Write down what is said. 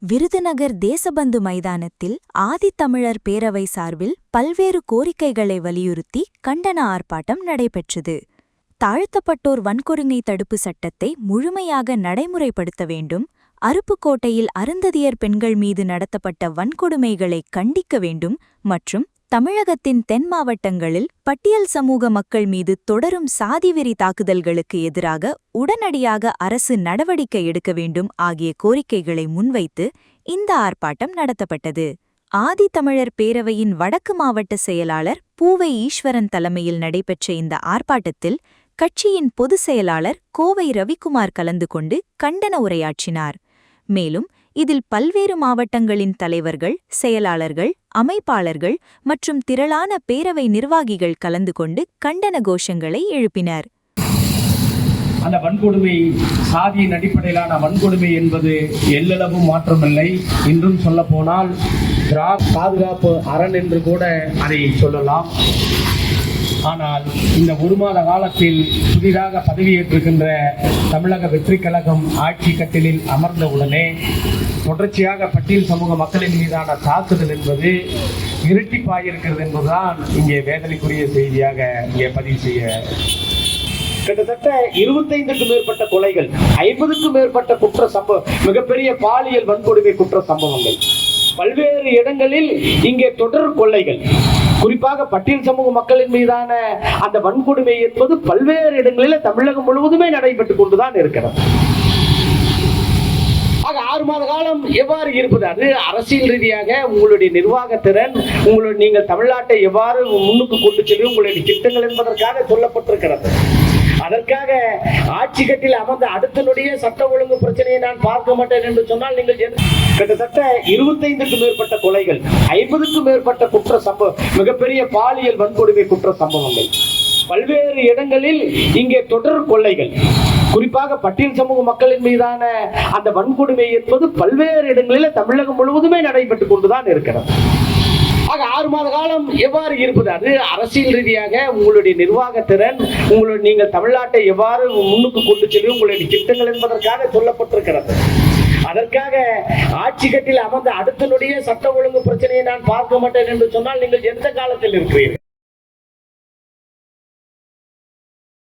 விருதுநகர் தேசபந்து மைதானத்தில் ஆதித்தமிழர் பேரவை சார்பில் பல்வேறு கோரிக்கைகளை வலியுறுத்தி கண்டன ஆர்ப்பாட்டம் நடைபெற்றது. தாழ்த்தப்பட்டோர் வன்கொடுமை தடுப்பு சட்டத்தை முழுமையாக நடைமுறைப்படுத்த வேண்டும், அருப்புக்கோட்டையில் அருந்ததியர் பெண்கள் மீது நடத்தப்பட்ட வன்கொடுமைகளை கண்டிக்க வேண்டும் மற்றும் தமிழகத்தின் தென் மாவட்டங்களில் பட்டியல் சமூக மக்கள் மீது தொடரும் சாதிவெறி தாக்குதல்களுக்கு எதிராக உடனடியாக அரசு நடவடிக்கை எடுக்க வேண்டும் ஆகிய கோரிக்கைகளை முன்வைத்து இந்த ஆர்ப்பாட்டம் நடத்தப்பட்டது. ஆதித்தமிழர் பேரவையின் வடக்கு மாவட்ட செயலாளர் பூவை ஈஸ்வரன் தலைமையில் நடைபெற்ற இந்த ஆர்ப்பாட்டத்தில் கட்சியின் பொதுச் செயலாளர் கோவை ரவிக்குமார் கலந்து கொண்டு கண்டன உரையாற்றினார். மேலும் இதில் பல்வேறு மாவட்டங்களின் தலைவர்கள், செயலாளர்கள், அமைப்பாளர்கள் மற்றும் திரளான பேரவை நிர்வாகிகள் கலந்து கொண்டு கண்டன கோஷங்களை எழுப்பினர். அந்த வன்கொடுமை சாதியின் அடிப்படையிலான வன்கொடுமை என்பது எல்லளவும் மாற்றமில்லை. இன்றும் சொல்ல போனால் பாதுகாப்பு அரண் என்று கூட அதை சொல்லலாம். ஆனால் இந்த ஒரு மாத காலத்தில் புதிதாக பதவியேற்றிருக்கின்ற தமிழக வெற்றி கழகம் ஆட்சி கட்டிலில் அமர்ந்தவுடனே தொடர்ச்சியாக பட்டியல் சமூக மக்களின் மீதான தாக்குதல் என்பது இரட்டிப்பாயிருக்கிறது என்பதுதான் இங்கே வேதனைக்குரிய செய்தியாக இங்கே பதிவு செய்ய. கிட்டத்தட்ட 25க்கும் மேற்பட்ட கொலைகள், 50க்கும் மேற்பட்ட குற்ற சம்பவம், மிகப்பெரிய பாலியல் வன்கொடுமை குற்ற சம்பவங்கள், பல்வேறு இடங்களில் இங்கே தொடர் கொள்ளைகள், குறிப்பாக பட்டியல் சமூக மக்களின் மீதான அந்த வன்கொடுமை என்பது பல்வேறு இடங்களில் தமிழகம் முழுவதுமே நடைபெற்றுக் கொண்டுதான் இருக்கிறது. 6 மாத காலம் எவ்வாறு இருப்பது? அது அரசியல் ரீதியாக உங்களுடைய நிர்வாகத்திறன், நீங்கள் தமிழ்நாட்டை எவ்வாறு முன்னுக்கு கொண்டு செல்லும் உங்களுடைய திட்டங்கள் என்பதற்காக சொல்லப்பட்டிருக்கிறது. அதற்காக ஆட்சி கட்டில் அமர்ந்த அடுத்தனுடைய சட்ட ஒழுங்கு பிரச்சனையை நான் பார்க்க மாட்டேன் என்று சொன்னால் நீங்கள் கிட்டத்தட்ட 25க்கும் மேற்பட்ட கொலைகள், 50க்கும் மேற்பட்ட குற்ற சம்பவம், மிகப்பெரிய பாலியல் வன்கொடுமை குற்ற சம்பவங்கள், பல்வேறு இடங்களில் இங்கே தொடர் கொள்ளைகள், குறிப்பாக பட்டியல் சமூக மக்களின் மீதான அந்த வன்கொடுமை என்பது பல்வேறு இடங்களில் தமிழகம் முழுவதுமே நடைபெற்றுக் கொண்டுதான் இருக்கிறது. 6 மாத காலம் எவ்வாறு இருப்பது? அது அரசியல் ரீதியாக உங்களுடைய நிர்வாகத்திறன், நீங்கள் தமிழ்நாட்டை எவ்வாறு முன்னுக்கு கொண்டு செல்லும் உங்களுடைய திட்டங்கள் என்பதற்காக சொல்லப்பட்டிருக்கிறது. அதற்காக ஆட்சி கட்டில் அமர்ந்த அடுத்தனுடைய சட்ட ஒழுங்கு பிரச்சனையை நான் பார்க்க மாட்டேன் என்று சொன்னால் நீங்கள் எந்த காலத்தில் இருக்கிறீர்கள்?